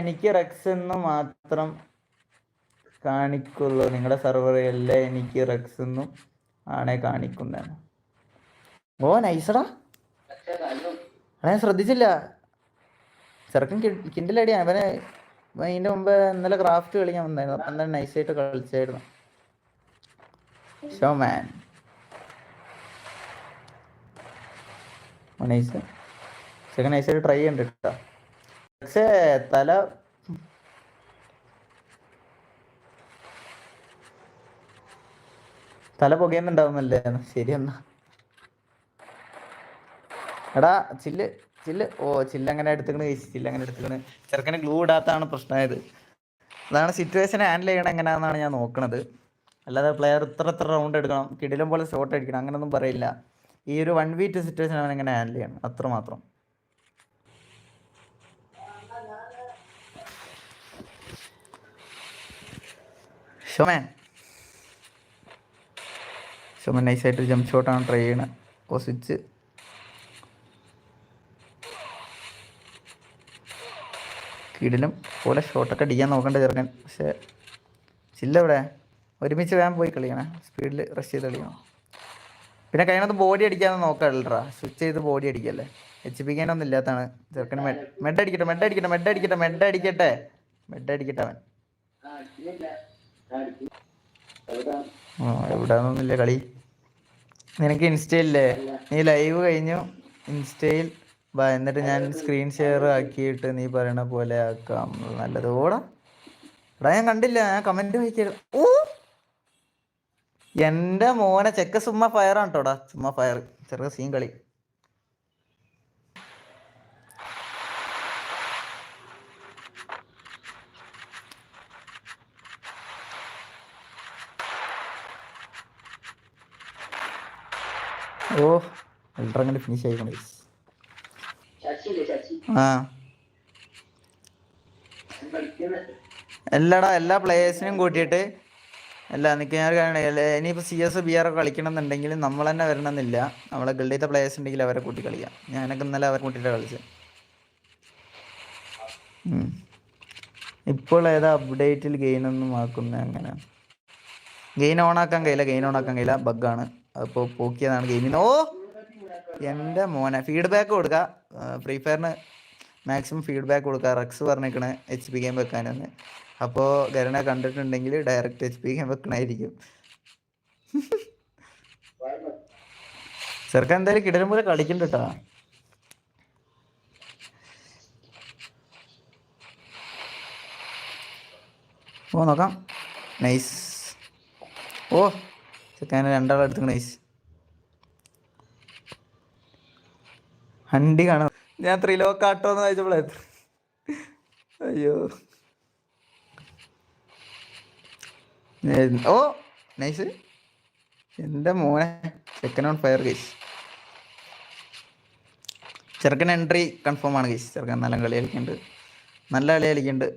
എനിക്ക് റെക്സ് എന്ന് മാത്രം കാണിക്കുള്ളൂ. നിങ്ങളുടെ സെർവറിലല്ലേ എനിക്ക് റെക്സ് എന്നും ആണേ കാണിക്കുന്നതാണ്. ഓ നൈസടാ, ഞാൻ ശ്രദ്ധിച്ചില്ല. ചെറുക്കൻ കിൻഡിലടിയാണ് അവനെ. അതിൻ്റെ മുമ്പ് ഇന്നലെ ക്രാഫ്റ്റ് കളിക്കാൻ വന്നായിരുന്നു. അപ്പം എന്തായാലും നൈസായിട്ട് കളിച്ചായിരുന്നു. ഷോ മാൻ നൈസ്. ചെറുക്കൻ നൈസായിട്ട് ട്രൈ ചെയ്യണ്ട കേട്ടോ. പക്ഷേ തല പുകയുന്നുണ്ടാവുന്നല്ലേ? ശരി എന്നാ. എടാ ചില്ല് ചില്ല്. ഓ ചില്ല് അങ്ങനെ എടുത്തുക്കണ്. ചില്ല് അങ്ങനെ എടുത്തുക്കണ്. ചെറുക്കന് ഗ്ലൂ ഇടാത്താണ് പ്രശ്നമായത്. അതാണ് സിറ്റുവേഷൻ ഹാൻഡിൽ ചെയ്യണം എങ്ങനെയാണെന്നാണ് ഞാൻ നോക്കണത്. അല്ലാതെ പ്ലെയർ ഇത്ര റൗണ്ട് എടുക്കണം, കിടിലും പോലെ ഷോട്ട് അടിക്കണം അങ്ങനൊന്നും പറയില്ല. ഈ ഒരു 1v2 സിറ്റുവേഷൻ അവൻ എങ്ങനെ ഹാൻഡിൽ ചെയ്യണം അത്രമാത്രം. ഷോമാൻ നൈസായിട്ട് ജംപ് ഷോട്ടാണ് ട്രൈ ചെയ്യണത്. ഓ സ്വിച്ച് കിടിലും പോലെ ഷോട്ടൊക്കെ അടിക്കാൻ നോക്കണ്ട ചെറുക്കൻ. പക്ഷേ ചില്ലെവിടെ? ഒരുമിച്ച് വേഗം പോയി കളിക്കണേ, സ്പീഡിൽ റഷ് ചെയ്ത് കളിക്കണം. പിന്നെ കഴിയണത് ബോഡി അടിക്കാതെ നോക്കാറില്ലടാ. സ്വിച്ച് ചെയ്ത് ബോഡി അടിക്കല്ലേ. HP-ക്കാനൊന്നും ഇല്ലാത്തതാണ് ചെറുക്കന്. മെഡ് അടിക്കട്ടെ അവൻ. എവിടാന്നൊന്നുമില്ല കളി. നിനക്ക് ഇൻസ്റ്റയില്ലേ? നീ ലൈവ് കഴിഞ്ഞു ഇൻസ്റ്റയിൽ വാ, എന്നിട്ട് ഞാൻ സ്ക്രീൻ ഷെയർ ആക്കിയിട്ട് നീ പറയണ പോലെ ആക്കാം. നല്ലത്. ഓടാ എടാ, ഞാൻ കണ്ടില്ല, ഞാൻ കമന്റ് വായിക്കരുത്. ഓ എൻ്റെ മോനെ, ചെക്ക ചുമ്മാ ഫയറാണ് കേട്ടോടാ, ചുമ്മാ ഫയർ. ചെറിയ സീൻ കളി. ഓ അൾട്രങ്ങനെ ഫിനിഷ് ആയിക്കോണ്ടേ. ആ എല്ലാടാ, എല്ലാ പ്ലേയേഴ്സിനും കൂട്ടിയിട്ട് അല്ല നിൽക്കുക. ഞാൻ കാണുക ഇനിയിപ്പോൾ CS BR കളിക്കണം എന്നുണ്ടെങ്കിൽ നമ്മൾ തന്നെ വരണമെന്നില്ല. നമ്മളെ ഗിൽഡിലത്തെ പ്ലേയേഴ്സ് ഉണ്ടെങ്കിൽ അവരെ കൂട്ടി കളിക്കാം. ഞാനൊക്കെ ഇന്നലെ അവരെ കൂട്ടിയിട്ടാണ് കളിച്ചത്. ഇപ്പോൾ ഏതാ അപ്ഡേറ്റിൽ ഗെയിനൊന്നും ആക്കുന്നത്? അങ്ങനെ ഗെയിൻ ഓണാക്കാൻ കഴിയില്ല, ബഗ്ഗാണ്. അപ്പോൾ പോക്കിയതാണ് ഗെയിമിന്. ഓ എൻ്റെ മോനെ, ഫീഡ്ബാക്ക് കൊടുക്കുക. ഫ്രീ ഫയറിന് മാക്സിമം ഫീഡ്ബാക്ക് കൊടുക്കുക. റക്സ് പറഞ്ഞിരിക്കണേ HP ഗെയിം വെക്കാനെന്ന്. അപ്പോൾ ഗരനെ കണ്ടിട്ടുണ്ടെങ്കിൽ ഡയറക്റ്റ് HP ഗെയിം വെക്കണമായിരിക്കും. ചെറുക്കൻ എന്തായാലും കിടലും പോലെ കളിക്കുന്നുണ്ട് കേട്ടോ. ഓ നോക്കാം. നൈസ്. ഓ ചെറുക്കനെ രണ്ടാളെടുത്ത് നൈസ്. ഹണ്ടി കാണാം. ഞാൻ ത്രിലോക്കാട്ടോന്ന് വായിച്ചപ്പോഴേ അയ്യോ. ഓ നൈസ്. എൻ്റെ മോനെ, സെക്കൻഡ് ഓൺ ഫയർ ഗൈസ്. ചെറുക്കൻ എൻട്രി കൺഫേം ആണ് ഗൈസ്. ചെറുക്കൻ നല്ല കളി കളിക്കുന്നുണ്ട്.